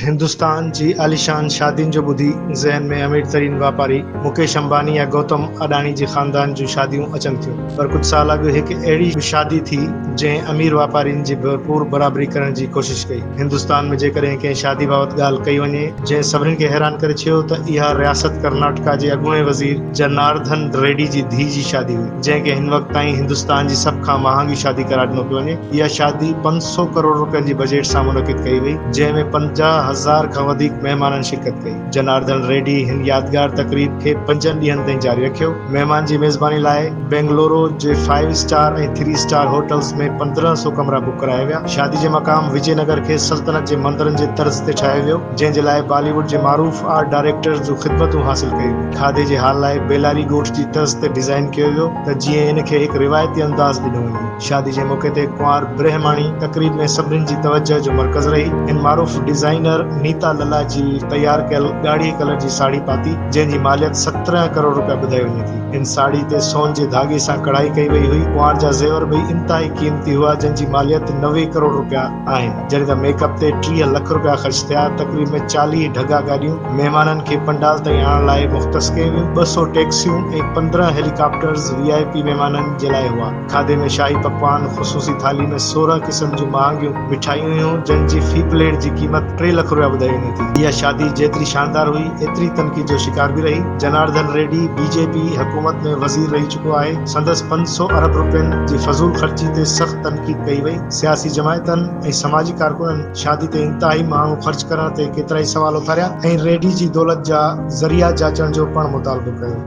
हिंदुस्तान जी आलिशान शादियुनि जो ॿुधी ज़हन में अमीर तरीन वापारी मुकेश अंबानी या गौतम अडानी जे ख़ानदान जूं शादियूं अचनि थियूं। पर कुझु साल अॻु हिकु अहिड़ी शादी थी जंहिं अमीर वापारियुनि जी भरपूर बराबरी करण जी कोशिश कई। हिंदुस्तान में जेकॾहिं कंहिं शादी बाबति ॻाल्हि कई वञे जंहिं सभिनीनि खे हैरान करे छॾियो त इहा रियासत कर्नाटका जे अॻूणे वज़ीर जनार्दन रेड्डी जी धीउ जी शादी हुई, जंहिंखे हिन वक़्त ताईं हिंदुस्तान जी सभ खां महांगी शादी करार ॾिनो पियो वञे। इहा शादी 500 करोड़ रुपयनि जी बजट सां मुनक़िद कई वई, जंहिं में 50,000 खां वधीक महिमाननि शिरकत कई। जनार्दन रेड्डी हिन यादगार तक़रीब खे 5 ॾींहंनि ताईं जारी रखियो। महिमान जी मेज़बानी लाइ बेंगलुरु जे 5 स्टार ऐं 3 स्टार होटल्स में 1500 कमरा बुक कराया विया। शादी जे मक़ाम विजयनगर खे सल्तनत जे मंदरनि जे तर्ज़ ते ठाहियो वियो, जंहिं जे लाइ बॉलीवुड जे मारूफ़ आर्ट डायरेक्टर्स जूं ख़िदमतूं हासिल कयूं। खाधे जे हाल लाइ बेलारी गोश्त जी तर्ज़ ते डिज़ाइन कयो वियो त जीअं इन खे हिकु रिवायती अंदाज़ ॾिनो वञे। शादी जे मौक़े ते कुंवार ब्रह्माणी तक़रीब में सभिनीनि जी तवजह जो मर्कज़ रही। इन मारूफ़ डिज़ाइनर नीता लला जी तैयार कयल ॻाढ़ी कलर जी साड़ी पाती, जंहिंजी मालियत 17 करोड़ रुपया ॿुधाई वञे थी। इन साड़ी ते सोन जे धागे सां कढ़ाई कई वई हुई। कुंवार जा ज़ेवर बि इंतहाई क़ीमती हुआ, जंहिंजी मालियत 90 करोड़ रुपया आहिनि। जॾहिं त मेकअप ते 30 लख रुपया ख़र्च थिया। तक़रीब में 40 ढगा गाॾियूं महिमाननि खे पंडाल ताईं आणण लाइ मुख़्तस कयूं वियूं। 200 टैक्सियूं ऐं 15 हेलीकॉप्टर्स VIP महिमाननि जे लाइ हुआ। खाधे में शाही पकवान, ख़ुसूसी थाली में 16 क़िस्म जूं महांगियूं मिठाइयूं हुयूं, जंहिंजी फी प्लेट जी क़ीमत 3 लख रुपया ॿुधाई वञे थी। इहा शादी जेतिरी शानदार हुई एतिरी तनक़ीद जो शिकार बि रही। जनार्दन रेड्डी BJP हुकूमत में वज़ीर रही चुको आहे। संदसि 500 अरब रुपयनि जी फज़ूल ख़र्ची ते सख़्त तनक़ीद कई वई। सियासी जमायतनि ऐं समाजी कारकुननि शादी ते इंतहाई महांगो ख़र्च करण ते केतिरा ई सवाल उथारिया ऐं रेड्डी जी दौलत जा ज़रिया जाचण जो पिणु मुतालबो कयो।